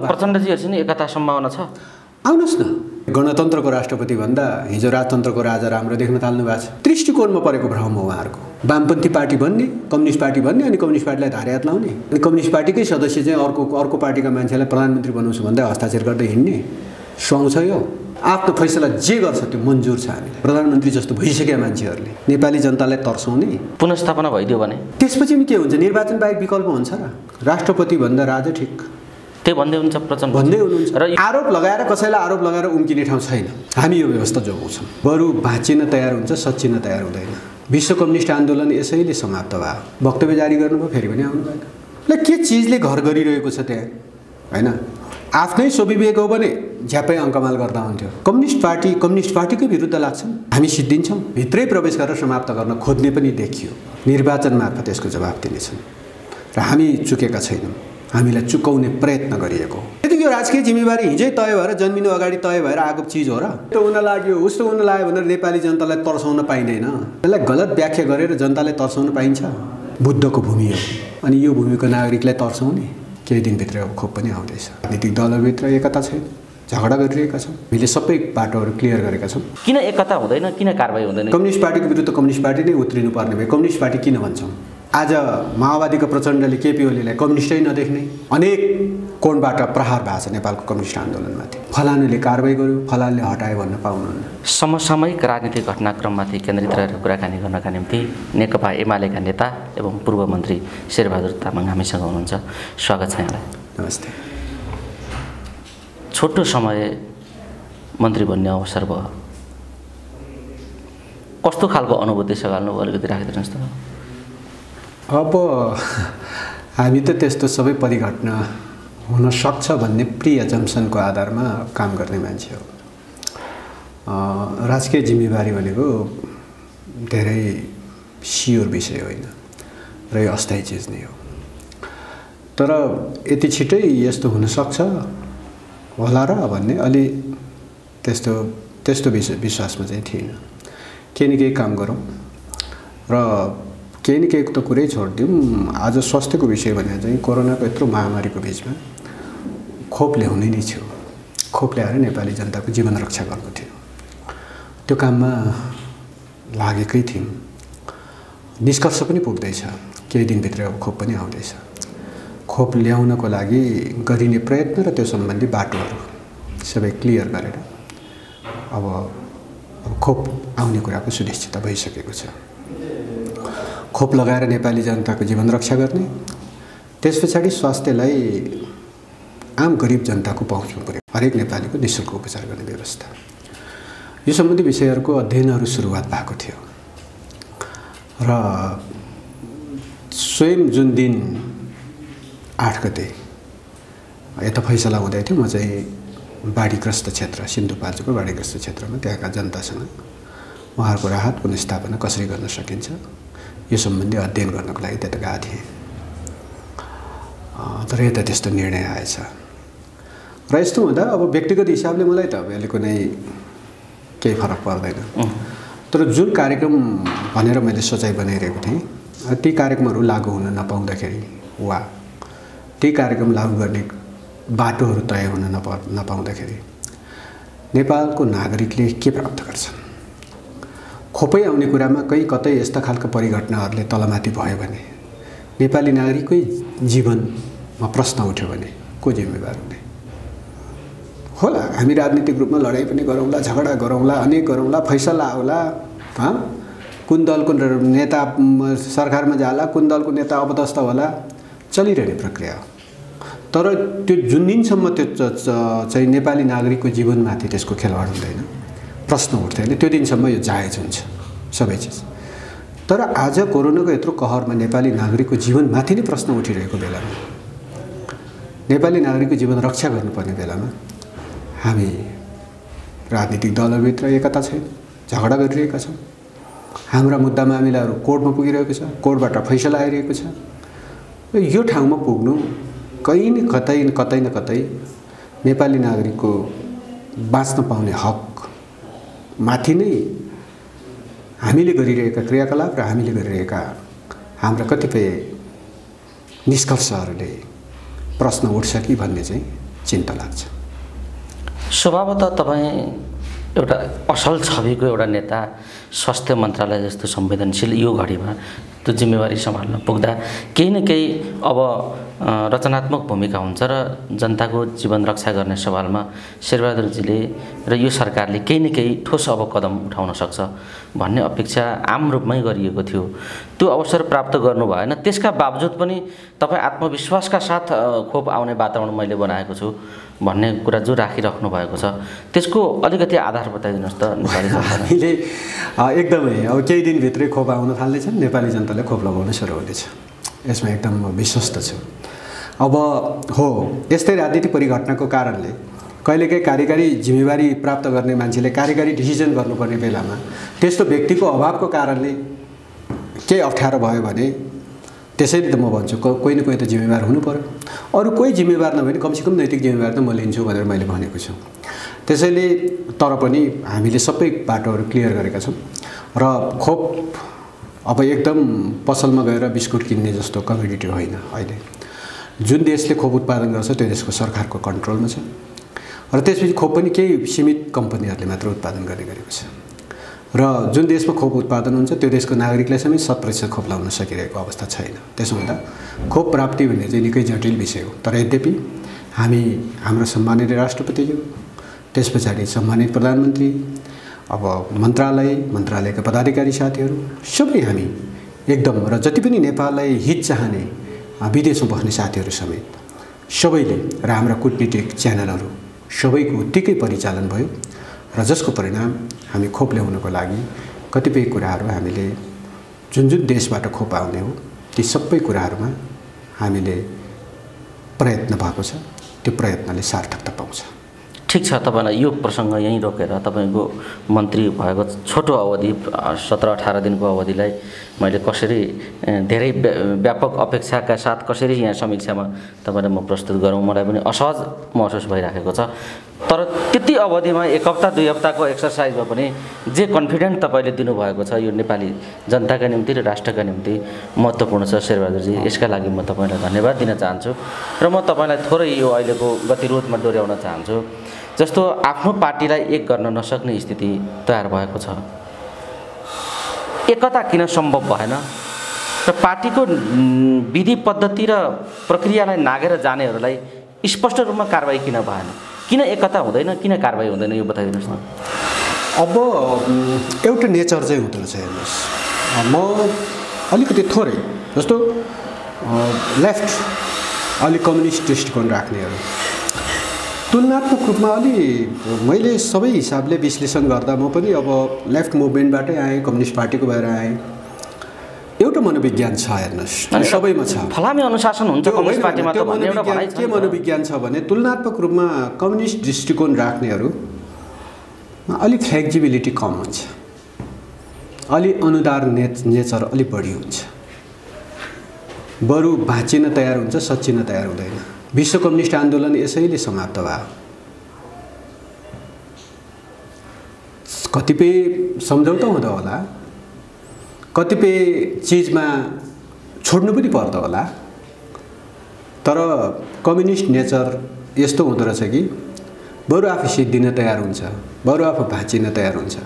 प्रचण्डजीहरुसँग एकता सम्भावना छ? आउनुस् न, गणतन्त्रको राष्ट्रपति भन्दा हिजो राजतन्त्रको राजा राम्रो देख्न थाल्नु भएको छ। दृष्टिकोणमा परेको भ्रम हो उहाँहरूको। वामपन्थी पार्टी भन्ने, कम्युनिस्ट पार्टी भन्ने, अनि कम्युनिस्ट पार्टीलाई धारे हात लाउने, अनि कम्युनिस्ट पार्टीकै सदस्य चाहिँ अर्को पार्टीका मान्छेलाई प्रधानमन्त्री बनाउँछु भन्दै हस्ताक्षर गर्दै हिँड्ने सुहाउँछ यो। आफ्नो फैसला जे गर्छ त्यो मन्जुर छ। हामी प्रधानमन्त्री जस्तो भइसकेका मान्छेहरूले नेपाली जनतालाई तर्साउने। पुनर्स्थापना भइदियो भने त्यसपछि नि के हुन्छ? निर्वाचन बाहेक विकल्प हुन्छ र? राष्ट्रपति भन्दा राजा ठिक, त्यो भन्दै हुन्छ प्रचण्ड भन्दै हुनुहुन्छ। र आरोप लगाएर कसैलाई आरोप लगाएर उम्किने ठाउँ छैन। हामी यो व्यवस्था जोगाउँछौँ। बरु भाँचिन तयार हुन्छ, सच्चिन तयार हुँदैन। विश्व कम्युनिस्ट आन्दोलन यसैले समाप्त भयो। वक्तव्य जारी गर्नुभयो, फेरि पनि आउनु भएन। ल के चिजले घर गरिरहेको छ त्यहाँ, हैन? आफ्नै स्वविवेक हो भने झ्यापै अङ्कमाल गर्दा हुन्थ्यो। कम्युनिस्ट पार्टीकै विरुद्ध लाग्छन्, हामी सिद्धिन्छौँ। भित्रै प्रवेश गरेर समाप्त गर्न खोज्ने पनि देखियो। निर्वाचन मार्फत यसको जवाफ दिनेछन् र हामी चुकेका छैनौँ। हामीलाई चुकाउने प्रयत्न गरिएको हो। यदि यो राजकीय जिम्मेवारी हिजै तय भएर जन्मिनु अगाडि तय भएर आएको चिज हो र? त्यो हुन लाग्यो उस्तो हुन लाग्यो भनेर नेपाली जनतालाई तर्साउन पाइँदैन। त्यसलाई गलत व्याख्या गरेर जनतालाई तर्साउन पाइन्छ? बुद्धको भूमि हो, अनि यो भूमिको नागरिकलाई तर्साउने केही दिनभित्र अब खोप पनि आउँदैछ। राजनीतिक दलभित्र एकता छैन, झगडा गरिरहेका छौँ। हामीले सबै बाटोहरू क्लियर गरेका छौँ। किन एकता हुँदैन? किन कारबाही हुँदैन? कम्युनिस्ट पार्टीको विरुद्ध कम्युनिस्ट पार्टी नै उत्रिनु पर्ने भए कम्युनिस्ट पार्टी किन भन्छौँ? आज माओवादीको प्रचण्डले केपी ओलीलाई कम्युनिस्टै नदेख्ने अनेक कोणबाट प्रहार भएको छ नेपालको कम्युनिस्ट आन्दोलनमाथि। फलानुले कारबाही गर्यो, फलानुले हटायो भन्न पाउनुहुन्न। समसामयिक राजनीतिक घटनाक्रममाथि केन्द्रित रहेर कुराकानी गर्नका निम्ति नेकपा एमालेका नेता एवं पूर्व मन्त्री sher bahadur tamang हामीसँग हुनुहुन्छ। स्वागत छ यहाँलाई। नमस्ते। छोटो समय मन्त्री बन्ने अवसर भयो, कस्तो खालको अनुभूति सघाल्नु अलिकति राखिदिनुहोस् त। अब हामी त त्यस्तो सबै परिघटना हुन सक्छ भन्ने प्री एजम्पसनको आधारमा काम गर्ने मान्छे हो। राजकीय जिम्मेवारी भनेको धेरै सियोर विषय होइन र यो अस्थायी चिज नै हो। तर यति छिटै यस्तो हुन सक्छ होला र भन्ने अलि त्यस्तो विश्वासमा चाहिँ थिएन। केही न केही काम गरौँ र केही न केही त कुरै छोडिदिउँ। आज स्वास्थ्यको विषय भने चाहिँ कोरोनाको यत्रो महामारीको बिचमा खोप ल्याउनै नै थियो। खोप ल्याएर नेपाली जनताको जीवन रक्षा गर्नु थियो। त्यो काममा लागेकै थियौँ। निष्कर्ष पनि पुग्दैछ। केही दिनभित्र अब खोप पनि आउँदैछ। खोप ल्याउनको लागि गरिने प्रयत्न र त्यो सम्बन्धी बाटोहरू सबै क्लियर गरेर अब खोप आउने कुराको सुनिश्चितता भइसकेको छ। खोप लगाएर नेपाली जनताको जीवन रक्षा गर्ने, त्यस पछाडि स्वास्थ्यलाई आम गरिब जनताको पहुँच पुर्याउने, हरेक नेपालीको निःशुल्क उपचार गर्ने व्यवस्था, यो सम्बन्धी विषयहरूको अध्ययनहरू सुरुवात भएको थियो। र स्वयं जुन दिन 8 गते यता फैसला हुँदै थियो, म चाहिँ बाढीग्रस्त क्षेत्र सिन्धुपाल्चोकको बाढीग्रस्त क्षेत्रमा त्यहाँका जनतासँग उहाँहरूको राहत पुनर्स्थापना कसरी गर्न सकिन्छ यो सम्बन्धी अध्ययन गर्नको लागि त्यता गएको थिएँ। तर यता त्यस्तो निर्णय आएछ र यस्तो हुँदा अब व्यक्तिगत हिसाबले मलाई त अहिले कुनै केही फरक पर्दैन। तर जुन कार्यक्रम भनेर मैले सोचाइ बनाइरहेको थिएँ, ती कार्यक्रमहरू लागू हुन नपाउँदाखेरि वा ती कार्यक्रम लागू गर्ने बाटोहरू तय हुन नपाउँदाखेरि नेपालको नागरिकले के प्राप्त गर्छन्? खोपै आउने कुरामा कतै यस्ता खालका परिघटनाहरूले तलमाथि भयो भने नेपाली नागरिककै जीवनमा प्रश्न उठ्यो भने को जिम्मेवार हुने होला? हामी राजनीतिक रूपमा लडाइँ पनि गरौँला, झगडा गरौँला, अनेक गरौँला, फैसला आउला, कुन दलको नेता सरकारमा जाला, कुन दलको नेता अपदस्थ होला, चलिरहने प्रक्रिया हो। तर त्यो जुन दिनसम्म त्यो चाहिँ नेपाली नागरिकको जीवनमाथि त्यसको खेलवाड हुँदैन, प्रश्न उठ्दैन, त्यो दिनसम्म यो जायज हुन्छ सबै चिज। तर आज कोरोनाको यत्रो कहरमा नेपाली नागरिकको जीवनमाथि नै प्रश्न उठिरहेको बेलामा, नेपाली नागरिकको जीवन रक्षा गर्नुपर्ने बेलामा हामी राजनीतिक दलभित्र एकता छैन, झगडा गरिरहेका छौँ। हाम्रा मुद्दा मामिलाहरू कोर्टमा पुगिरहेको छ, कोर्टबाट फैसला आइरहेको छ। यो ठाउँमा पुग्नु कहीँ न कतै नेपाली नागरिकको बाँच्न पाउने हक माथि नै हामीले गरिरहेका क्रियाकलाप र हामीले गरिरहेका हाम्रा कतिपय निष्कर्षहरूले प्रश्न उठ्छ कि भन्ने चाहिँ चिन्ता लाग्छ। स्वभावतः तपाईँ एउटा असल छविको एउटा नेता, स्वास्थ्य मन्त्रालय जस्तो संवेदनशील यो घडीमा त्यो जिम्मेवारी सम्हाल्न पुग्दा केही न केही अब रचनात्मक भूमिका हुन्छ र जनताको जीवन रक्षा गर्ने सवालमा शेरबहादुरजीले र यो सरकारले केही न केही ठोस अब कदम उठाउन सक्छ भन्ने अपेक्षा आम रूपमै गरिएको थियो। त्यो अवसर प्राप्त गर्नु भएन, त्यसका बावजुद पनि तपाईँ आत्मविश्वासका साथ खोप आउने वातावरण मैले बनाएको छु भन्ने कुरा जो राखिराख्नु भएको छ त्यसको अलिकति आधार बताइदिनुहोस् त। हामीले एकदमै अब केही दिनभित्रै खोप आउन थाल्नेछन्, नेपाली जनताले खोप लगाउन सुरु हुनेछ, यसमा एकदम विश्वस्त छु। अब हो यस्तै राजनीतिक परिघटनाको कारणले कहिलेकाहीँ कार्यकारी जिम्मेवारी प्राप्त गर्ने मान्छेले कार्यकारी डिसिजन गर्नुपर्ने बेलामा त्यस्तो व्यक्तिको अभावको कारणले केही अप्ठ्यारो भयो भने त्यसैले त म भन्छु कोही न कोही त जिम्मेवार हुनु पर्यो। अरू कोही जिम्मेवार नभए कमसेकम नैतिक जिम्मेवार त म लिन्छु भनेर मैले भनेको छु। त्यसैले तर पनि हामीले सबै बाटोहरू क्लियर गरेका छौँ र खोप अब एकदम पसलमा गएर बिस्कुट किन्ने जस्तो कमोडिटी होइन। अहिले जुन देशले खोप उत्पादन गर्छ त्यो देशको सरकारको कन्ट्रोलमा छ र त्यसपछि खोप पनि केही सीमित कम्पनीहरूले मात्र उत्पादन गर्ने गरेको छ र जुन देशमा खोप उत्पादन हुन्छ त्यो देशको नागरिकलाई समेत 100% खोप लगाउन सकिरहेको अवस्था छैन। त्यसो हुँदा खोप प्राप्ति भन्ने चाहिँ निकै जटिल विषय हो। तर यद्यपि हामी हाम्रो सम्मानित राष्ट्रपतिज्यू, त्यस पछाडि सम्मानित प्रधानमन्त्री, अब मन्त्रालयका पदाधिकारी साथीहरू सबै हामी एकदम र जति पनि नेपाललाई हित चाहने विदेशमा बस्ने साथीहरू समेत सबैले र हाम्रा कूटनीतिक च्यानलहरू सबैको उत्तिकै परिचालन भयो र जसको परिणाम हामी खोप ल्याउनको लागि कतिपय कुराहरू हामीले जुन देशबाट खोप आउने हो ती सबै कुराहरूमा हामीले प्रयत्न भएको छ। त्यो प्रयत्नले सार्थकता पाउँछ। ठिक छ, तपाईँलाई यो प्रसङ्ग यहीँ रोकेर तपाईँको मन्त्री भएको छोटो अवधि 17-18 दिनको अवधिलाई मैले कसरी धेरै व्यापक अपेक्षाका साथ कसरी यहाँ समीक्षामा तपाईँलाई म प्रस्तुत गरौँ मलाई पनि असहज महसुस भइराखेको छ। तर त्यति अवधिमा 1 हप्ता 2 हप्ताको एक्सर्साइजमा पनि जे कन्फिडेन्ट तपाईँले दिनुभएको छ यो नेपाली जनताका निम्ति र राष्ट्रका निम्ति महत्त्वपूर्ण छ शेरबहादुरजी। यसका लागि म तपाईँलाई धन्यवाद दिन चाहन्छु र म तपाईँलाई थोरै यो अहिलेको गतिरोधमा डोर्याउन चाहन्छु। जस्तो आफ्नो पार्टीलाई एक गर्न नसक्ने स्थिति तयार भएको छ, एकता किन सम्भव भएन र पार्टीको विधि पद्धति र प्रक्रियालाई नागेर जानेहरूलाई स्पष्ट रूपमा कारबाही किन भएन? किन एकता हुँदैन, किन कारबाही हुँदैन, यो बताइदिनुहोस् न। अब एउटा नेचर चाहिँ हुँदो रहेछ। हेर्नुहोस्, म अलिकति थोरै जस्तो लेफ्ट अलि कम्युनिस्ट दृष्टिकोण राख्नेहरू तुलनात्मक रूपमा अलि मैले सबै हिसाबले विश्लेषण गर्दा म पनि अब लेफ्ट मुभमेन्टबाटै आएँ, कम्युनिस्ट पार्टीको भएर आएँ। एउटा मनोविज्ञान छ, हेर्नुहोस् सबैमा छ। फलामे अनुशासन हुन्छ कम्युनिस्ट पार्टीमा त भन्ने एउटा भनाइ छ। के मनोविज्ञान छ भने तुलनात्मक रूपमा कम्युनिस्ट दृष्टिकोण राख्नेहरू अलि फ्लेक्सिबिलिटी कम हुन्छ, अलि अनुदार नेचर अलि बढी हुन्छ, बरु भाँचिन तयार हुन्छ, सच्चिन तयार हुँदैन। विश्व कम्युनिस्ट आन्दोलन यसैले समाप्त भयो। कतिपय सम्झौता हुँदा होला, कतिपय चिजमा छोड्नु पनि पर्दा होला, तर कम्युनिस्ट नेचर यस्तो हुँदो रहेछ कि बरु आफू सिद्धिन तयार हुन्छ, बरु आफू भाँचिन तयार हुन्छ,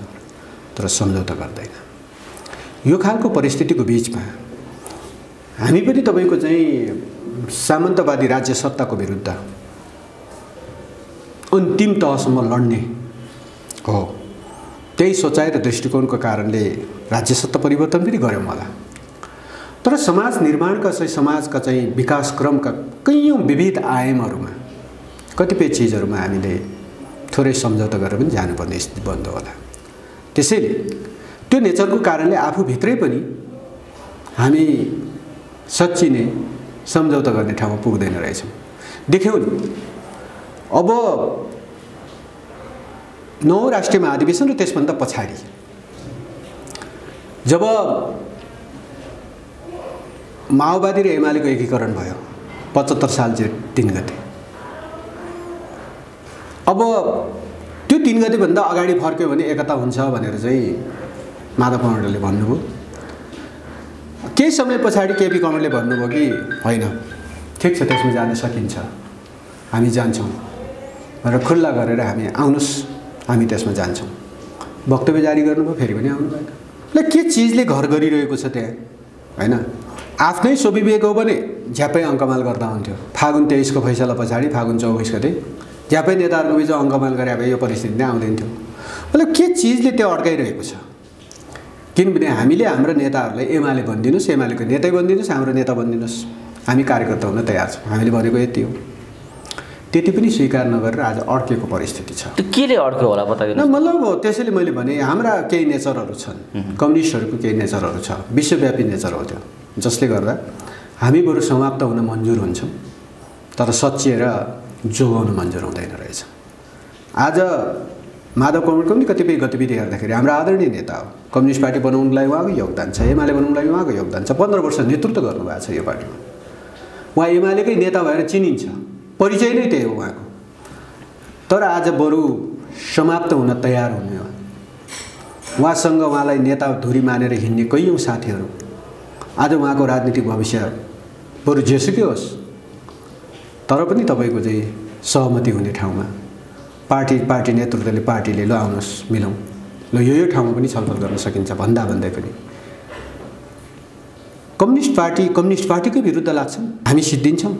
तर सम्झौता गर्दैन। यो खालको परिस्थितिको बिचमा हामी पनि तपाईँको चाहिँ सामन्तवादी राज्य सत्ताको विरुद्ध अन्तिम तहसम्म लड्ने हो। त्यही सोचाइ र दृष्टिकोणको कारणले राज्य सत्ता परिवर्तन पनि गऱ्यौँ होला। तर समाज निर्माणका चाहिँ समाजका चाहिँ विकास क्रमका कैयौँ विविध आयामहरूमा कतिपय चिजहरूमा हामीले थोरै सम्झौता गरेर पनि जानुपर्ने स्थिति बन्द होला। त्यसैले त्यो नेचरको कारणले आफूभित्रै पनि हामी सच्चिने सम्झौता गर्ने ठाउँमा पुग्दैन रहेछौँ। देख्यौँ नि, अब 9औं राष्ट्रिय महाधिवेशन र त्यसभन्दा पछाडि जब माओवादी र एमालेको एकीकरण भयो 75 साल जेठ 3 गते, अब त्यो 3 गतेभन्दा अगाडि फर्क्यो भने एकता हुन्छ भनेर चाहिँ माधव कमरेडले भन्नुभयो। केही समय पछाडि केपी कमरेडले भन्नुभयो कि होइन, ठिक छ, त्यसमा जान सकिन्छ, हामी जान्छौँ। भनेर खुल्ला गरेर हामी आउनुहोस् हामी त्यसमा जान्छौँ वक्तव्य जारी गर्नुभयो फेरि पनि आउनु भएन ल के चिजले घर गरिरहेको छ त्यहाँ हैन आफ्नै स्वविवेक हो भने झ्यापै अङ्कमाल गर्दा हुन्थ्यो फागुन 23 को फैसला पछाडि फागुन 24 गते झ्यापै नेताहरूको बीच अङ्कमाल गरे भए यो परिस्थिति नै आउँदैन थियो मतलब के चिजले त्यो अड्काइरहेको छ किनभने हामीले हाम्रो नेताहरूलाई एमाले बनिदिनुस् एमालेको नेतै बनिदिनुस् हाम्रो नेता बनिदिनुस् हामी कार्यकर्ता हुन तयार छौँ हामीले भनेको यति हो त्यति पनि स्वीकार नगरेर आज अड्केको परिस्थिति छ त्यो केले अड्क्यो होला बताइदिनु न मतलब त्यसैले मैले भने हाम्रा केही नेचरहरू छन् कम्युनिस्टहरूको केही नेचरहरू छ विश्वव्यापी नेचर हो त्यो जसले गर्दा हामी बरु समाप्त हुन मन्जुर हुन्छौँ तर सच्चिएर जोगाउन मन्जुर हुँदैन रहेछ आज माधव कमलको पनि कतिपय गतिविधि हेर्दाखेरि हाम्रो आदरणीय नेता हो कम्युनिस्ट पार्टी बनाउनलाई उहाँको योगदान छ एमाले बनाउनलाई उहाँको योगदान छ 15 वर्ष नेतृत्व गर्नुभएको छ यो पार्टीमा उहाँ एमालेकै नेता भएर चिनिन्छ परिचय नै त्यही हो उहाँको तर आज बरु समाप्त हुन तयार हुने हो उहाँसँग उहाँलाई नेता धुरी मानेर हिँड्ने कैयौँ साथीहरू आज उहाँको राजनीतिक भविष्य बरु जेसुकै होस् तर पनि तपाईँको चाहिँ सहमति हुने ठाउँमा पार्टी नेतृत्वले पार्टीले ल आउनुहोस् मिलौँ ल यो ठाउँमा पनि छलफल गर्न सकिन्छ भन्दै पनि कम्युनिस्ट पार्टीकै विरुद्ध लाग्छन् हामी सिद्धिन्छौँ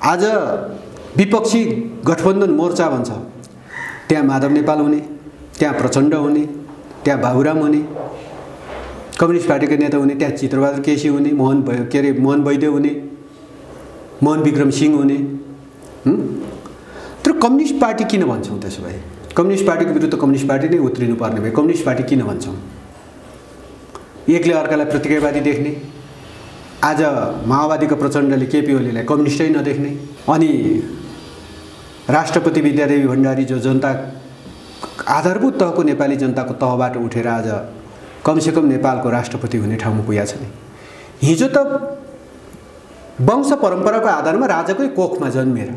आज विपक्षी गठबन्धन मोर्चा भन्छ त्यहाँ माधव नेपाल हुने त्यहाँ प्रचण्ड हुने त्यहाँ बाबुराम हुने कम्युनिस्ट पार्टीका नेता हुने त्यहाँ चित्रबहादुर केसी हुने मोहन वैद्य हुने मोहन विक्रम सिंह हुने तर कम्युनिस्ट पार्टी किन भन्छौँ त्यसो भए कम्युनिस्ट पार्टीको विरुद्ध कम्युनिस्ट पार्टी नै उत्रिनु पर्ने भए कम्युनिस्ट पार्टी किन भन्छौँ एकले अर्कालाई प्रतिक्रियावादी देख्ने आज माओवादीको प्रचण्डले केपी ओलीलाई कम्युनिस्टै नदेख्ने अनि राष्ट्रपति विद्यादेवी भण्डारी जो जनता आधारभूत तहको नेपाली जनताको तहबाट उठेर आज कमसेकम नेपालको राष्ट्रपति हुने ठाउँमा पुगेका छन् हिजो त वंश परम्पराको आधारमा राजाकै कोखमा जन्मेर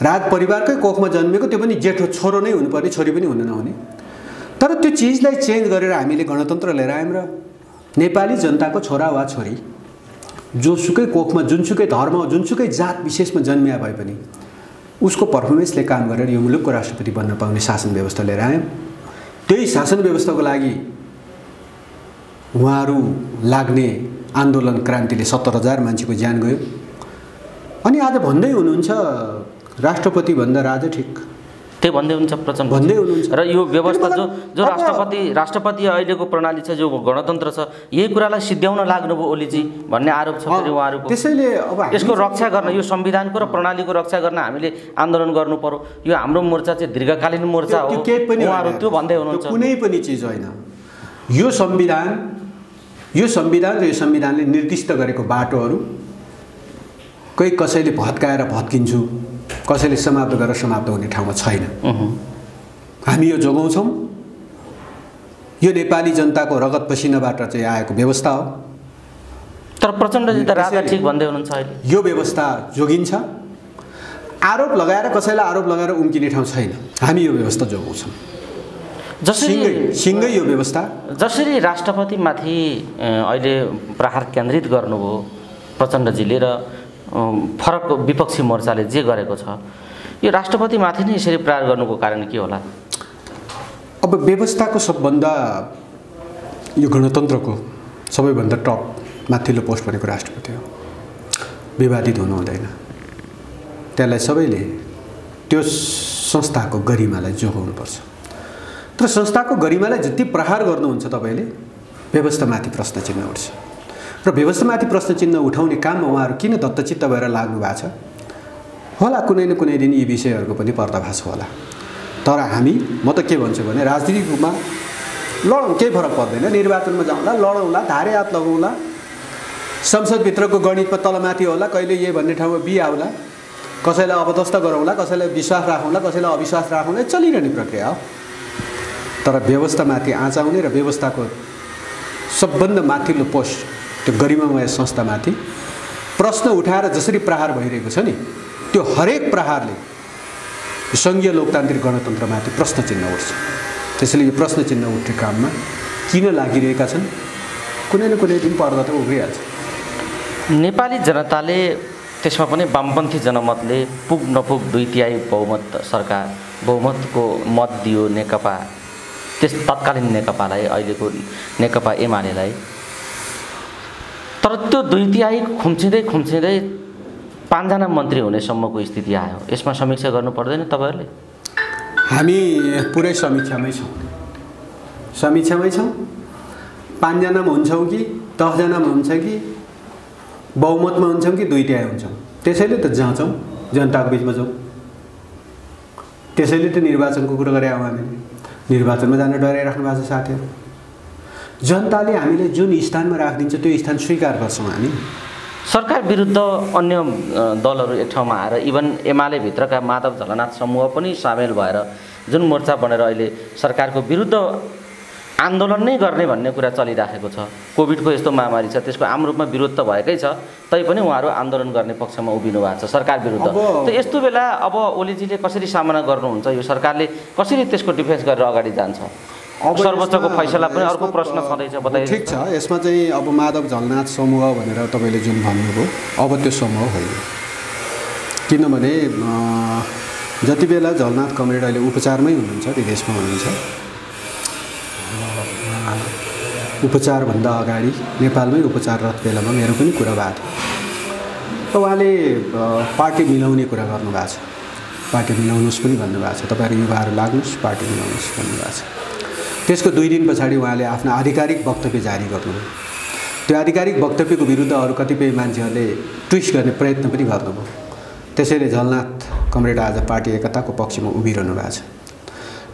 राज परिवारकै कोखमा जन्मेको त्यो पनि जेठो छोरो नै हुनुपर्ने छोरी पनि हुन नहुने तर त्यो चिजलाई चेन्ज गरेर हामीले गणतन्त्र लिएर आयौँ र नेपाली जनताको छोरा वा छोरी जोसुकै कोखमा जुनसुकै धर्म जुनसुकै जात विशेषमा जन्मिया भए पनि उसको पर्फर्मेन्सले काम गरेर यो मुलुकको राष्ट्रपति बन्न पाउने शासन व्यवस्था लिएर आयौँ त्यही शासन व्यवस्थाको लागि उहाँहरू लाग्ने आन्दोलन क्रान्तिले 70,000 मान्छेको ज्यान गयो अनि आज भन्दै हुनुहुन्छ राष्ट्रपति भन्दा राजा ठिक त्यही भन्दै हुनुहुन्छ प्रचण्ड भन्दै हुनुहुन्छ र यो व्यवस्था जो राष्ट्रपति अहिलेको प्रणाली छ जो गणतन्त्र छ यही कुरालाई सिद्ध्याउन लाग्नुभयो ओलीजी भन्ने आरोप छ फेरि उहाँहरूको त्यसैले अब यसको रक्षा गर्न यो संविधानको र प्रणालीको रक्षा गर्न हामीले आन्दोलन गर्नु पर्यो यो हाम्रो मोर्चा चाहिँ दीर्घकालीन मोर्चा हो उहाँहरू त्यो भन्दै हुनुहुन्छ कुनै पनि चिज होइन यो संविधान र यो संविधानले निर्दिष्ट गरेको बाटोहरू कोही कसैले भत्काएर भत्किन्छु कसैले समाप्त गरेर समाप्त हुने ठाउँमा छैन हामी यो जोगाउँछौँ यो नेपाली जनताको रगत पसिनाबाट चाहिँ आएको व्यवस्था हो तर प्रचण्डजी त राजा ठिक भन्दै हुनुहुन्छ अहिले यो व्यवस्था जोगिन्छ आरोप लगाएर कसैलाई आरोप लगाएर उम्किने ठाउँ छैन हामी यो व्यवस्था जोगाउँछौँ सिंगै यो व्यवस्था जसरी राष्ट्रपतिमाथि अहिले प्रहार केन्द्रित गर्नुभयो प्रचण्डजीले र फरक विपक्षी मोर्चाले जे गरेको छ यो राष्ट्रपतिमाथि नै यसरी प्रहार गर्नुको कारण के होला अब व्यवस्थाको सबभन्दा यो गणतन्त्रको सबैभन्दा टप माथिल्लो पोस्ट भनेको राष्ट्रपति हो विवादित हुनु हुँदैन त्यसलाई सबैले त्यो संस्थाको गरिमालाई जोगाउनुपर्छ तर संस्थाको गरिमालाई जति प्रहार गर्नुहुन्छ तपाईँले व्यवस्थामाथि प्रश्न चिन्ह उठ्छ र व्यवस्थामाथि प्रश्न चिन्ह उठाउने काममा उहाँहरू किन दत्तचित्त भएर लाग्नु भएको छ होला कुनै न कुनै दिन यी विषयहरूको पनि पर्दाफास होला तर हामी म त के भन्छु भने राजनीतिक रूपमा लडौँ केही फरक पर्दैन निर्वाचनमा जाउँला लडौँला धारे हात लगाउँला संसदभित्रको गणितमा तलमाथि होला कहिले ए भन्ने ठाउँमा बी आउला कसैलाई अपदस्थ गरौँला कसैलाई विश्वास राखौँला कसैलाई अविश्वास राखौँला चलिरहने प्रक्रिया हो तर व्यवस्थामाथि आँचाउने र व्यवस्थाको सबभन्दा माथिल्लो पोस्ट त्यो गरिमामय संस्थामाथि प्रश्न उठाएर जसरी प्रहार भइरहेको छ नि त्यो हरेक प्रहारले सङ्घीय लोकतान्त्रिक गणतन्त्रमाथि प्रश्न चिन्ह उठ्छ त्यसैले यो प्रश्न चिन्ह उठ्ने काममा किन लागिरहेका छन् कुनै न कुनै दिन पर्दा त उग्रिहाल्छ नेपाली जनताले त्यसमा पनि वामपन्थी जनमतले पुग नपुग 2/3 बहुमत सरकार बहुमतको मत दियो नेकपा त्यस तत्कालीन नेकपालाई अहिलेको नेकपा एमालेलाई। तर त्यो 2/3 खुम्चिँदै 5 जना मन्त्री हुनेसम्मको स्थिति आयो। यसमा समीक्षा गर्नु पर्दैन तपाईहरुले? हामी पुरै समीक्षामै छौँ। 5 जनामा हुन्छौँ कि 10 जनामा हुन्छ कि बहुमतमा हुन्छौँ कि 2/3 हुन्छौँ। त्यसैले त जाँचौँ, जनताको बिचमा जाउँ। त्यसैले त निर्वाचनको कुरा गरे हामीले। निर्वाचनमा जान डराइराख्नु भएको छ साथीहरू। जनताले हामीले जुन स्थानमा राखिदिन्छ त्यो स्थान स्वीकार गर्छौँ हामी। सरकार विरुद्ध अन्य दलहरू एक ठाउँमा आएर इभन एमाले भित्रका माधव झलनाथ समूह पनि सामेल भएर जुन मोर्चा बनेर अहिले सरकारको विरुद्ध आन्दोलन नै गर्ने भन्ने कुरा चलिराखेको छ। कोभिडको यस्तो महामारी छ, त्यसको आम रूपमा विरोध त भएकै छ, तैपनि उहाँहरू आन्दोलन गर्ने पक्षमा उभिनु भएको छ सरकार विरुद्ध। त यस्तो बेला अब ओलीजीले कसरी सामना गर्नुहुन्छ? यो सरकारले कसरी त्यसको डिफेन्स गरेर अगाडि जान्छ? सर्वोच्चको फैसला पनि अर्को प्रश्न छँदैछ, बताइए। ठिक छ, यसमा चाहिँ अब माधव झलनाथ समूह भनेर तपाईँले जुन भन्नुभयो अब त्यो समूह होइन। किनभने जति बेला झलनाथ कमरेड अहिले उपचारमै हुनुहुन्छ, विदेशमा हुनुहुन्छ, उपचारभन्दा अगाडि नेपालमै उपचाररत बेलामा मेरो पनि कुरा भएको थियो। उहाँले पार्टी मिलाउने कुरा गर्नुभएको छ। पार्टी मिलाउनुहोस् पनि भन्नुभएको छ। तपाईँहरू युवाहरू लाग्नुहोस्, पार्टी मिलाउनुहोस् भन्नुभएको छ। त्यसको 2 दिन पछाडि उहाँले आफ्नो आधिकारिक वक्तव्य जारी गर्नुभयो। त्यो आधिकारिक वक्तव्यको विरुद्ध अरू कतिपय मान्छेहरूले ट्विस्ट गर्ने प्रयत्न पनि गर्नुभयो। त्यसैले झलनाथ कमरेड आज पार्टी एकताको पक्षमा उभिरहनु भएको छ।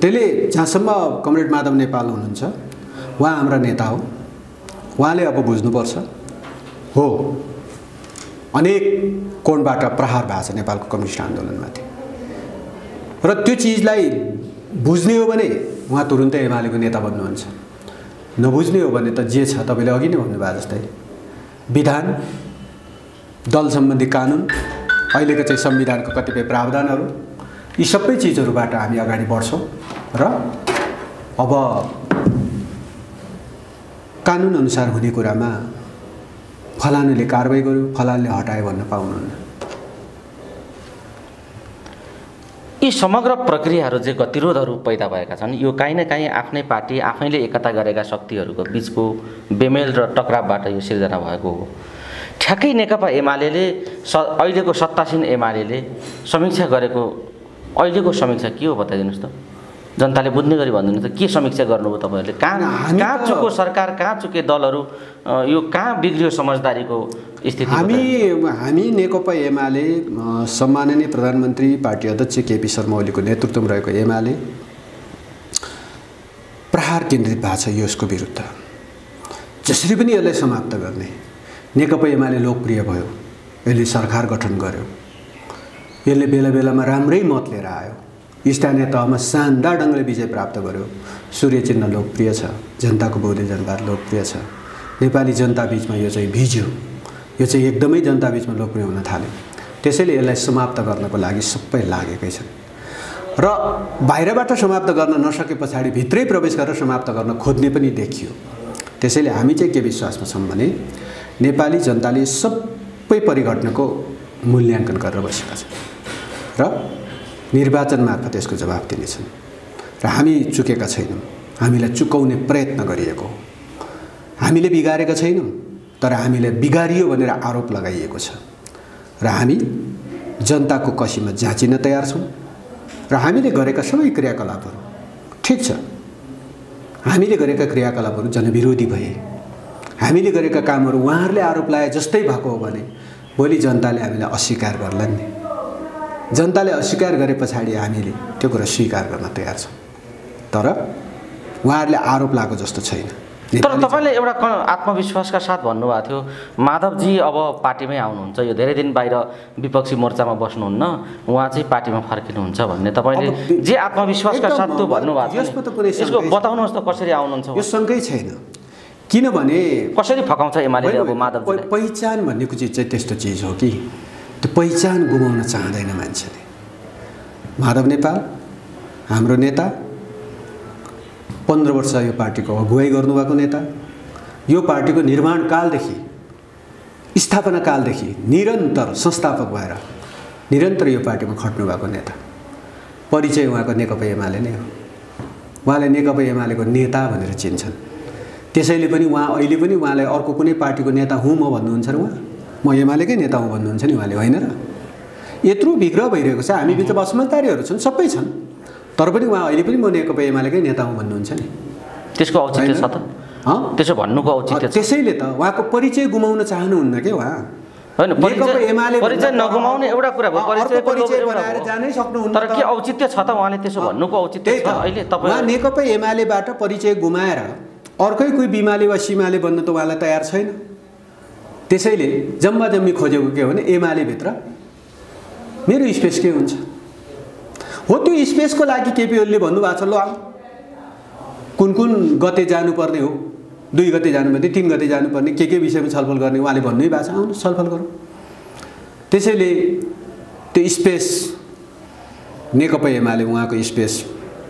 त्यसले जहाँसम्म कमरेड माधव नेपाल हुनुहुन्छ, उहाँ हाम्रा नेता हो। उहाँले अब बुझ्नुपर्छ हो अनेक कोणबाट प्रहार भएको छ नेपालको कम्युनिस्ट आन्दोलनमाथि, र त्यो चिजलाई बुझ्ने हो भने उहाँ तुरुन्तै एमालेको नेता बन्नुहुन्छ। नबुझ्ने हो भने त जे छ तपाईँले अघि नै भन्नुभयो जस्तै विधान, दल सम्बन्धी कानुन, अहिलेको चाहिँ संविधानको कतिपय प्रावधानहरू, यी सबै चिजहरूबाट हामी अगाडि बढ्छौँ र अब कानुन अनुसार हुने कुरामा फलानुले कारबाही गर्यो, फलानुले हटायो भन्न पाउनुहुन्न। यी समग्र प्रक्रियाहरू जे गतिरोधहरू पैदा भएका छन्, यो काहीँ न काहीँ आफ्नै पार्टी आफैले एकता गरेका शक्तिहरूको बिचको बेमेल र टक्रावबाट यो सिर्जना भएको हो। ठ्याक्कै नेकपा एमालेले अहिलेको सत्तासीन एमालेले समीक्षा गरेको अहिलेको समीक्षा के हो बताइदिनुहोस् त? जनताले बुझ्ने गरी भनिदिनुहोस् त, के समीक्षा गर्नुभयो तपाईँहरूले? कहाँ चुको सरकार, कहाँ चुके दलहरू, यो कहाँ बिग्रियो समझदारीको स्थिति? हामी नेकपा एमाले सम्माननीय प्रधानमन्त्री पार्टी अध्यक्ष केपी शर्मा ओलीको नेतृत्वमा रहेको एमाले प्रहार केन्द्रित भएको छ यसको विरुद्ध। जसरी पनि यसलाई समाप्त गर्ने। नेकपा एमाले लोकप्रिय भयो, यसले सरकार गठन गर्यो, यसले बेला बेलामा राम्रै मत लिएर आयो, स्थानीय तहमा शानदार ढङ्गले विजय प्राप्त गर्यो, सूर्य चिन्ह लोकप्रिय छ, जनताको बहुदलीय जनवाद लोकप्रिय छ, नेपाली जनता बीचमा यो चाहिँ भिज्यो, यो चाहिँ एकदमै जनता बीचमा लोकप्रिय हुन थाल्यो। त्यसैले यसलाई समाप्त गर्नको लागि सबै लागेकै छन् र बाहिरबाट समाप्त गर्न नसके पछाडि भित्रै प्रवेश गरेर समाप्त गर्न खोज्ने पनि देखियो। त्यसैले हामी चाहिँ के विश्वासमा छौँ भने नेपाली जनताले सबै परिघटनाको मूल्याङ्कन गरेर बसेका छन् र निर्वाचन मार्फत यसको जवाब दिनेछन् र हामी चुकेका छैनौँ। हामीलाई चुकाउने प्रयत्न गरिएको हो। हामीले बिगारेका छैनौँ, तर हामीले बिगारियो भनेर आरोप लगाइएको छ र हामी जनताको कसीमा जाँचिन तयार छौँ र हामीले गरेका सबै क्रियाकलापहरू ठिक छ, हामीले गरेका क्रियाकलापहरू जनविरोधी भए, हामीले गरेका कामहरू उहाँहरूले आरोप लाए जस्तै भएको हो भने भोलि जनताले हामीलाई अस्वीकार गर्लान् नि। जनताले अस्वीकार गरे पछाडि हामीले त्यो कुरा स्वीकार गर्न तयार छौँ, तर उहाँहरूले आरोप लागेको जस्तो छैन। तर तपाईँले एउटा आत्मविश्वासका साथ भन्नुभएको थियो माधवजी अब पार्टीमै आउनुहुन्छ, यो धेरै दिन बाहिर विपक्षी मोर्चामा बस्नुहुन्न, उहाँ चाहिँ पार्टीमा फर्किनुहुन्छ भन्ने तपाईँले जे आत्मविश्वासका साथ त्यो भन्नुभएको थियो, यसको बताउनुहोस् त कसरी आउनुहुन्छ? यो सँगै छैन। किनभने कसरी फकाउँछ एमाले अब माधवजीलाई? पहिचान भन्नेको चिज चाहिँ त्यस्तो चिज हो कि त्यो पहिचान गुमाउन चाहँदैन मान्छेले। माधव नेपाल हाम्रो नेता, 15 वर्ष यो पार्टीको अगुवाई गर्नुभएको नेता, यो पार्टीको निर्माण कालदेखि स्थापना कालदेखि निरन्तर संस्थापक भएर निरन्तर यो पार्टीमा खट्नु भएको नेता। परिचय उहाँको नेकपा एमाले नै हो। उहाँले नेकपा एमालेको नेता भनेर चिन्छन्। त्यसैले पनि उहाँ अहिले पनि उहाँलाई अर्को कुनै पार्टीको नेता हुँ म भन्नुहुन्छ र उहाँ म एमालेकै नेता हुँ भन्नुहुन्छ नि उहाँले, होइन र? यत्रो विग्रह भइरहेको छ, हामी बिच असमझदारीहरू छन्, सबै छन्, तर पनि उहाँ अहिले पनि म नेकपा एमालेकै नेता हुँ भन्नुहुन्छ नि। त्यसको औचित्य छ त? त्यसो भन्नुको औचित्य छ। त्यसैले त उहाँको परिचय गुमाउन चाहनुहुन्न के उहाँ? होइन, परिचय नगुमाउने एउटा कुरा भयो, परिचय बनाएर जानै सक्नुहुन्न, तर के औचित्य छ त उहाँले त्यसो भन्नुको औचित्य छ? अहिले तपाईँ उहाँ नेकपा एमालेबाट परिचय गुमाएर अर्कै कोही बिमाले वा सिमाले बन्न त उहाँलाई तयार छैन। त्यसैले जम्मा जम्मी खोजेको के हो भने एमालेभित्र मेरो स्पेस के हुन्छ हो। त्यो स्पेसको लागि केपी ओलीले भन्नुभएको छ, ल कुन कुन गते जानुपर्ने हो, 2 गते जानुपर्ने, 3 गते जानुपर्ने, के विषयमा छलफल गर्ने उहाँले भन्नै भएको छ, आउनु छलफल गरौँ। त्यसैले त्यो स्पेस नेकपा एमाले उहाँको स्पेस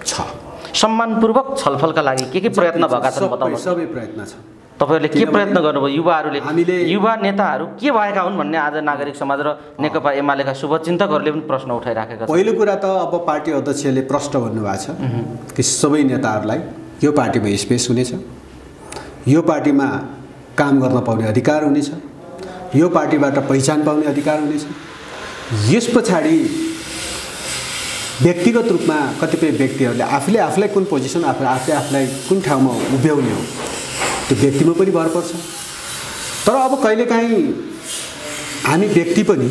छ। सम्मानपूर्वक छलफलका लागि के प्रयत्न भएका छन् बताउनुहोस्? सबै प्रयत्न छ। तपाईहरुले के प्रयत्न गर्नुभयो? युवाहरूले, युवा नेताहरू के भएका हुन् भन्ने आज नागरिक समाज र नेकपा एमालेका शुभचिन्तकहरूले पनि प्रश्न उठाइराखेका छन्। पहिलो कुरा त अब पार्टी अध्यक्षले प्रश्न भन्नुभएको छ कि सबै नेताहरूलाई यो पार्टीमा स्पेस हुनेछ, यो पार्टीमा काम गर्न पाउने अधिकार हुनेछ, यो पार्टीबाट पहिचान पाउने अधिकार हुनेछ। यस पछाडि व्यक्तिगत रूपमा कतिपय व्यक्तिहरूले आफूलाई कुन पोजिसन, आफूलाई कुन ठाउँमा उभ्याउने हो त्यो व्यक्तिमा पनि भर पर्छ। तर अब कहिलेकाहीँ हामी व्यक्ति पनि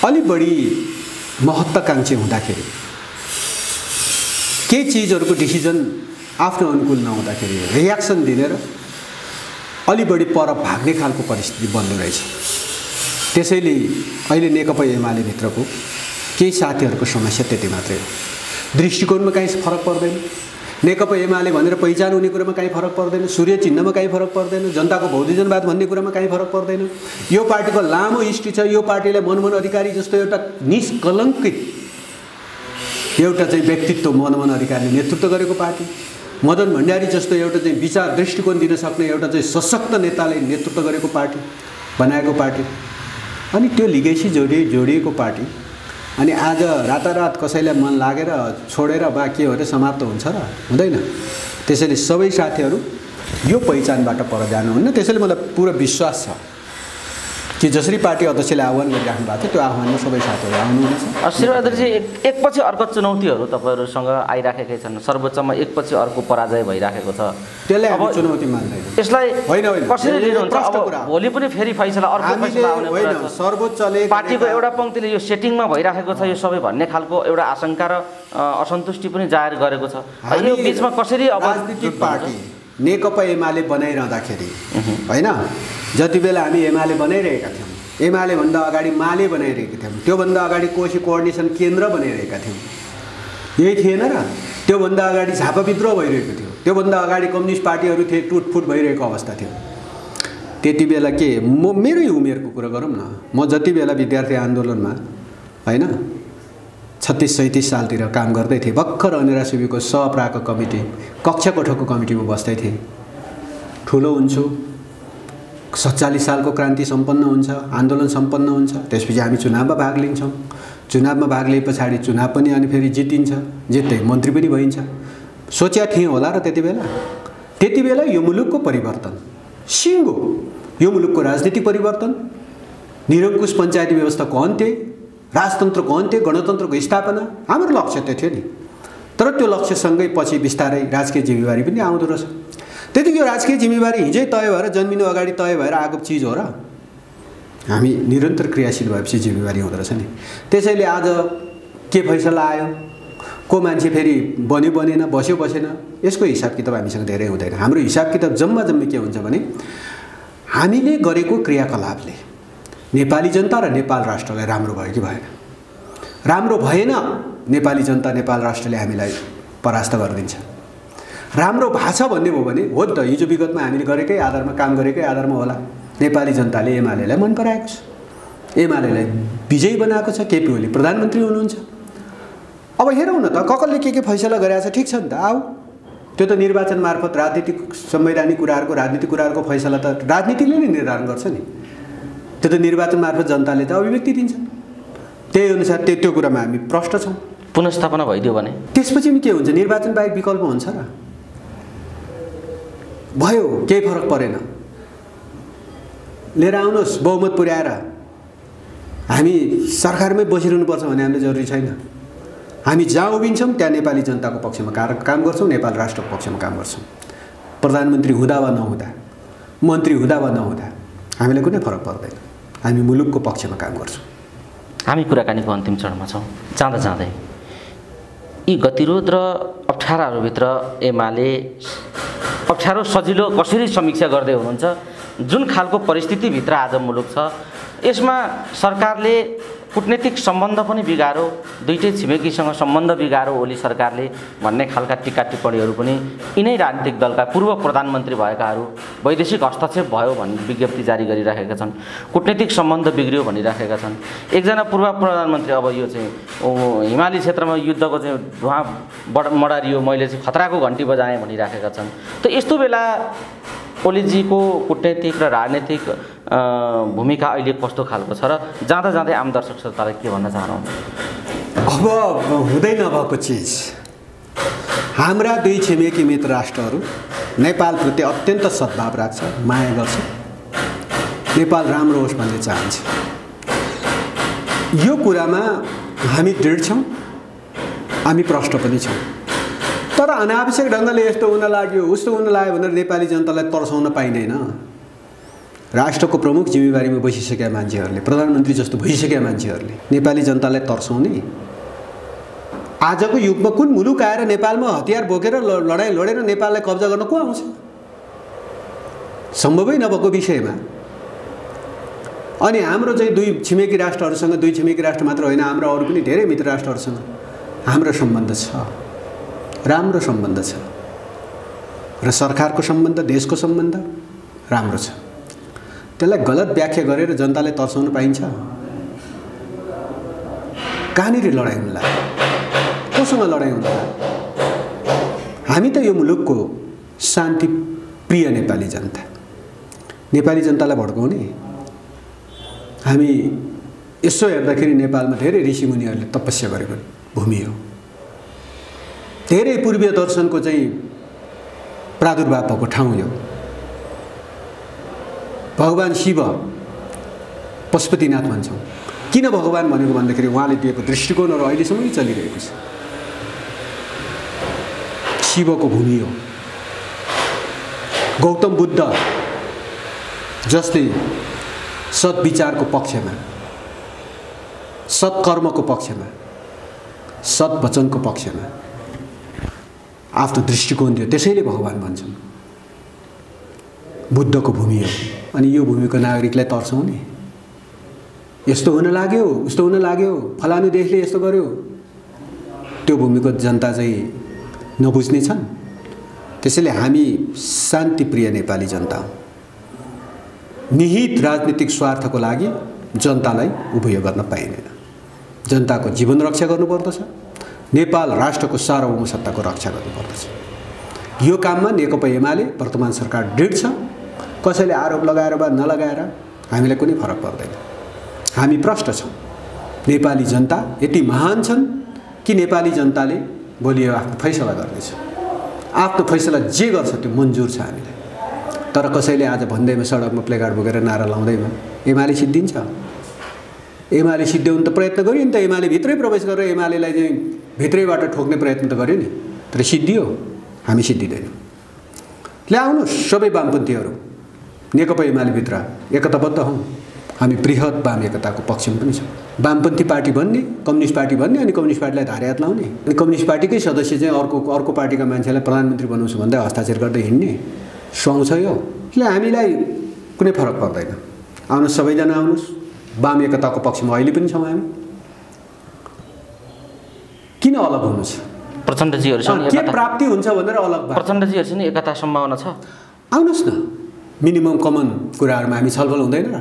अलि बढी महत्त्वाकांक्षी हुँदाखेरि केही चिजहरूको डिसिजन आफ्नो अनुकूल नहुँदाखेरि रियाक्सन दिने र अलि बढी पर भाग्ने खालको परिस्थिति बन्नु रहेछ। त्यसैले अहिले नेकपा एमाले भित्रको केही साथीहरूको समस्या त्यति मात्रै हो। दृष्टिकोणमा कहीँ फरक पर्दैन, नेकपा एमाले भनेर पहिचान हुने कुरामा कहीँ फरक पर्दैन, सूर्य चिन्हमा कहीँ फरक पर्दैन, जनताको बहुजनवाद भन्ने कुरामा कहीँ फरक पर्दैन। यो पार्टीको लामो हिस्ट्री छ। यो पार्टीलाई मनमोहन अधिकारी जस्तो एउटा निष्कलङ्कित एउटा चाहिँ व्यक्तित्व मनमोहन अधिकारीले नेतृत्व गरेको पार्टी, मदन भण्डारी जस्तो एउटा चाहिँ विचार दृष्टिकोण दिन सक्ने एउटा चाहिँ सशक्त नेताले नेतृत्व गरेको पार्टी बनाएको पार्टी, अनि त्यो लिगेसी जोडिएको पार्टी, अनि आज रातारात कसैलाई मन लागेर छोडेर बा के भएर समाप्त हुन्छ र? हुँदैन। त्यसैले सबै साथीहरू यो पहिचानबाट पर जानुहुन्न। त्यसैले मलाई पुरा विश्वास छ कि जसरी पार्टी अध्यक्षले आह्वान गरिराख्नु भएको छ त्यो आह्वानमा सबै साथीहरू आउनुहुनेछ। श्रीवादरजी, एकपछि अर्को चुनौतीहरू तपाईँहरूसँग आइराखेकै छन्, सर्वोच्चमा एकपछि अर्को पराजय भइराखेको छ। त्यसलाई हामी चुनौती मान्दैनौँ। यसलाई होइन कसरी लिनुहुन्छ? अब भोलि पनि फेरि फैसला, अर्को फैसला आउने कुरा छ। सर्वोच्चले पार्टीको एउटा पङ्क्तिले यो सेटिङमा भइराखेको छ यो सबै भन्ने खालको एउटा आशंका र असन्तुष्टि पनि जाहेर गरेको छ। यो बिचमा कसरी अब राजनीतिक पार्टी नेकपा एमाले बनाइरहँदाखेरि होइन, जति बेला हामी एमाले बनाइरहेका थियौँ, एमाले भन्दा अगाडि माले बनाइरहेका थियौँ, त्योभन्दा अगाडि कोशी कोअर्डिनेसन केन्द्र बनाइरहेका थियौँ, यही थिएन र? त्योभन्दा अगाडि झापा विद्रोह भइरहेको थियो, त्योभन्दा अगाडि कम्युनिस्ट पार्टीहरू थिए, टुटफुट भइरहेको अवस्था थियो। त्यति बेला के मेरै उमेरको कुरा गरौँ न, म जति बेला विद्यार्थी आन्दोलनमा होइन 36-37 सालतिर काम गर्दै थिएँ, भर्खर अनेरा सुबीको सहप्राको कमिटी, कक्षा कोठाको कमिटीमा बस्दै थिएँ। ठुलो हुन्छु, 47 सालको क्रान्ति सम्पन्न हुन्छ, आन्दोलन सम्पन्न हुन्छ, त्यसपछि हामी चुनावमा भाग लिन्छौँ। चुनावमा भाग लिए पछाडि चुनाव पनि अनि फेरि जितिन्छ, जित्दै मन्त्री पनि भइन्छ। सोचेका थिएँ होला र त्यति बेला यो मुलुकको परिवर्तन सिङ्गो, यो मुलुकको राजनीतिक परिवर्तन, निरङ्कुश पञ्चायती व्यवस्थाको अन्त्य, राजतन्त्रको अन्त्य, गणतन्त्रको स्थापना हाम्रो लक्ष्य त्यो थियो नि। तर त्यो लक्ष्यसँगै पछि बिस्तारै राजकीय जिम्मेवारी पनि आउँदो रहेछ। त्यतिको राजकीय जिम्मेवारी हिजै तय भएर जन्मिनु अगाडि तय भएर आएको चिज हो र? हामी निरन्तर क्रियाशील भएपछि जिम्मेवारी हुँदो रहेछ नि। त्यसैले आज के फैसला आयो, को मान्छे फेरि बन्यो बनेन, बस्यो बसेन, यसको हिसाब किताब हामीसँग धेरै हुँदैन। हाम्रो हिसाब किताब जम्मा जम्मी के हुन्छ भने हामीले गरेको क्रियाकलापले नेपाली जनता र नेपाल राष्ट्रलाई राम्रो भयो कि भएन? राम्रो भएन, नेपाली जनता नेपाल राष्ट्रले हामीलाई परास्त गरिदिन्छ। राम्रो भएको छ भन्ने भयो भने हो त, हिजो विगतमा हामीले गरेकै आधारमा, काम गरेकै आधारमा होला नेपाली जनताले एमालेलाई मन पराएको छ, एमालेलाई विजयी बनाएको छ, केपी ओली प्रधानमन्त्री हुनुहुन्छ। अब हेरौँ न त ककलले के फैसला गरेको छ, ठिक छ नि त, आऊ त्यो त निर्वाचन मार्फत राजनीतिक संवैधानिक कुराहरूको, राजनीतिक कुराहरूको फैसला त राजनीतिले नै निर्धारण गर्छ नि। त्यो त निर्वाचन मार्फत जनताले त अभिव्यक्ति दिन्छन्। त्यही अनुसार त्यो कुरामा हामी प्रष्ट छौँ। पुनर्स्थापना भइदियो भने त्यसपछि नि के हुन्छ? निर्वाचन बाहेक विकल्प हुन्छ र? भयो, केही फरक परेन। लिएर आउनुहोस्, बहुमत पुर्याएर हामी सरकारमै बसिरहनुपर्छ भन्ने हामीले जरुरी छैन। हामी जहाँ उभिन्छौँ त्यहाँ नेपाली जनताको पक्षमा काम गर्छौँ, नेपाल राष्ट्रको पक्षमा काम गर्छौँ। प्रधानमन्त्री हुँदा वा नहुँदा, मन्त्री हुँदा वा नहुँदा हामीलाई कुनै फरक पर्दैन। हामी मुलुकको पक्षमा काम गर्छौँ। हामी कुराकानीको अन्तिम चरणमा छौँ। जाँदा जाँदै यी गतिरोध र अप्ठ्याराहरूभित्र एमाले अप्ठ्यारो सजिलो कसरी समीक्षा गर्दै हुनुहुन्छ? जुन खालको परिस्थितिभित्र आज मुलुक छ, यसमा सरकारले कूटनीतिक सम्बन्ध पनि बिगारो, दुईटै छिमेकीसँग सम्बन्ध बिगारो ओली सरकारले भन्ने खालका टिका टिप्पणीहरू पनि यिनै राजनीतिक दलका पूर्व प्रधानमन्त्री भएकाहरू वैदेशिक हस्तक्षेप भयो भन्ने विज्ञप्ति जारी गरिराखेका छन्। कूटनीतिक सम्बन्ध बिग्रियो भनिराखेका छन्। एकजना पूर्व प्रधानमन्त्री अब यो चाहिँ हिमाली क्षेत्रमा युद्धको चाहिँ धुवा मडारियो, मैले चाहिँ खतराको घन्टी बजाएँ भनिराखेका छन्। त यस्तो बेला ओलीजीको कूटनीतिक र राजनीतिक भूमिका अहिले कस्तो खालको छ र जाँदा जाँदै आम दर्शक श्रोतालाई के भन्न चाहनुहुन्छ? अब हुँदै नभएको चिज, हाम्रा दुई छिमेकी मित्र राष्ट्रहरू नेपालप्रति अत्यन्त सद्भाव राख्छ, माया गर्छ, नेपाल राम्रो होस् भन्ने चाहन्छ। यो कुरामा हामी दृढ छौँ, हामी प्रष्ट पनि छौँ। तर अनावश्यक ढङ्गले यस्तो हुन लाग्यो उस्तो हुन लाग्यो भनेर नेपाली जनतालाई तर्साउन पाइँदैन। राष्ट्रको प्रमुख जिम्मेवारीमा बसिसकेका मान्छेहरूले, प्रधानमन्त्री जस्तो भइसकेका मान्छेहरूले नेपाली जनतालाई तर्साउने, आजको युगमा कुन मुलुक आएर नेपालमा हतियार बोकेर लडाइँ लडेर नेपाललाई कब्जा गर्न को आउँछ? सम्भवै नभएको विषयमा। अनि हाम्रो चाहिँ दुई छिमेकी राष्ट्रहरूसँग, दुई छिमेकी राष्ट्र मात्र होइन, हाम्रो अरू पनि धेरै मित्र राष्ट्रहरूसँग हाम्रो सम्बन्ध छ, राम्रो सम्बन्ध छ र सरकारको सम्बन्ध, देशको सम्बन्ध राम्रो छ। त्यसलाई गलत व्याख्या गरेर जनताले तर्साउन पाइन्छ? कहाँनिर लडाइँ हुन लाग्यो? कोसँग लडाइँ हुन लाग्यो? हामी त यो मुलुकको शान्ति प्रिय नेपाली जनता, नेपाली जनतालाई भड्काउने। हामी यसो हेर्दाखेरि नेपालमा धेरै ऋषिमुनिहरूले तपस्या गरेको भूमि हो। धेरै पूर्वीय दर्शनको चाहिँ प्रादुर्भाव भएको ठाउँ यो। भगवान शिव पशुपतिनाथ भन्छौँ। किन भगवान भनेको भन्दाखेरि उहाँले दिएको दृष्टिकोणहरू अहिलेसम्म चलिरहेको छ। शिवको भूमि हो। गौतम बुद्ध जसले सद्विचारको पक्षमा, सत्कर्मको पक्षमा, सद्वचनको पक्षमा आफ्नो दृष्टिकोण दियो, त्यसैले भगवान भन्छौँ। बुद्धको भूमि हो। अनि यो भूमिको नागरिकलाई तर्साउने, यस्तो हुन लाग्यो उस्तो हुन लाग्यो, फलानु देशले यस्तो गर्यो, त्यो भूमिको जनता चाहिँ नबुझ्ने छन्। त्यसैले हामी शान्तिप्रिय नेपाली जनता हौँ। निहित राजनीतिक स्वार्थको लागि जनतालाई उपयोग गर्न पाइँदैन। जनताको जीवन रक्षा गर्नुपर्दछ, नेपाल राष्ट्रको सार्वभौमसत्ताको रक्षा गर्नुपर्दछ। यो काममा नेकपा एमाले वर्तमान सरकार दृढ छ। कसैले आरोप लगाएर वा नलगाएर हामीलाई कुनै फरक पर्दैन। हामी प्रष्ट छौँ। नेपाली जनता यति महान छन् कि नेपाली जनताले भोलि आफ्नो फैसला गर्नेछ। आफ्नो फैसला जे गर्छ त्यो मन्जुर छ हामीलाई। तर कसैले आज भन्दैमा सडकमा प्लेकार्ड बोकेर नारा लाउँदैमा एमाले सिद्धिन्छ? एमाले सिद्ध्याउनु त प्रयत्न गर्यो नि त। एमाले भित्रै प्रवेश गरेर एमालेलाई चाहिँ भित्रैबाट ठोक्ने प्रयत्न त गर्यो नि, तर सिद्धियो? हामी सिद्धिँदैनौँ। ल्याउनुहोस् सबै वामपन्थीहरू नेकपा एमालेभित्र एकताबद्ध हौँ। हामी बृहत वाम एकताको पक्षमा पनि छौँ। वामपन्थी पार्टी भन्ने, कम्युनिस्ट पार्टी भन्ने, अनि कम्युनिस्ट पार्टीलाई धारे हात लाउने, अनि कम्युनिस्ट पार्टीकै सदस्य चाहिँ अर्को पार्टीका मान्छेलाई प्रधानमन्त्री बनाउँछु भन्दै हस्ताक्षर गर्दै हिँड्ने सुहाउँछ यो? यसले हामीलाई कुनै फरक पर्दैन। आउनुहोस् सबैजना आउनुहोस्, वाम एकताको पक्षमा अहिले पनि छौँ हामी। किन अलग हुनु छ? प्रचण्डजीहरूसँग के प्राप्ति हुन्छ भनेर अलग भयो? प्रचण्डजीहरूसँग एकता सम्भावना छ? आउनुहोस् न, मिनिमम कमन कुराहरूमा हामी छलफल हुँदैन र?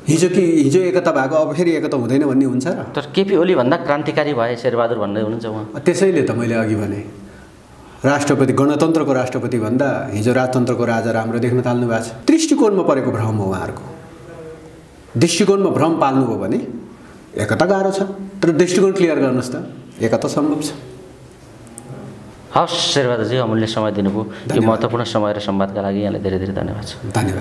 हिजो एकता भएको अब फेरि एकता हुँदैन भन्ने हुन्छ र? तर केपी ओली भन्दा क्रान्तिकारी भए शेरबहादुर भन्दै हुनुहुन्छ उहाँ। त्यसैले त मैले अघि भने राष्ट्रपति, गणतन्त्रको राष्ट्रपति भन्दा हिजो राजतन्त्रको राजा राम्रो देख्न थाल्नु भएको छ। दृष्टिकोणमा परेको भ्रम हो उहाँहरूको। दृष्टिकोणमा भ्रम पाल्नुभयो भने एकता गाह्रो छ, तर दृष्टिकोण क्लियर गर्नुहोस् त, एकता सम्भव छ। हवस् शेरबहादुरजी, अमूल्य समय दिनुभयो। यो महत्त्वपूर्ण समय र संवादका लागि यहाँलाई धेरै धेरै धन्यवाद छ। धन्यवाद।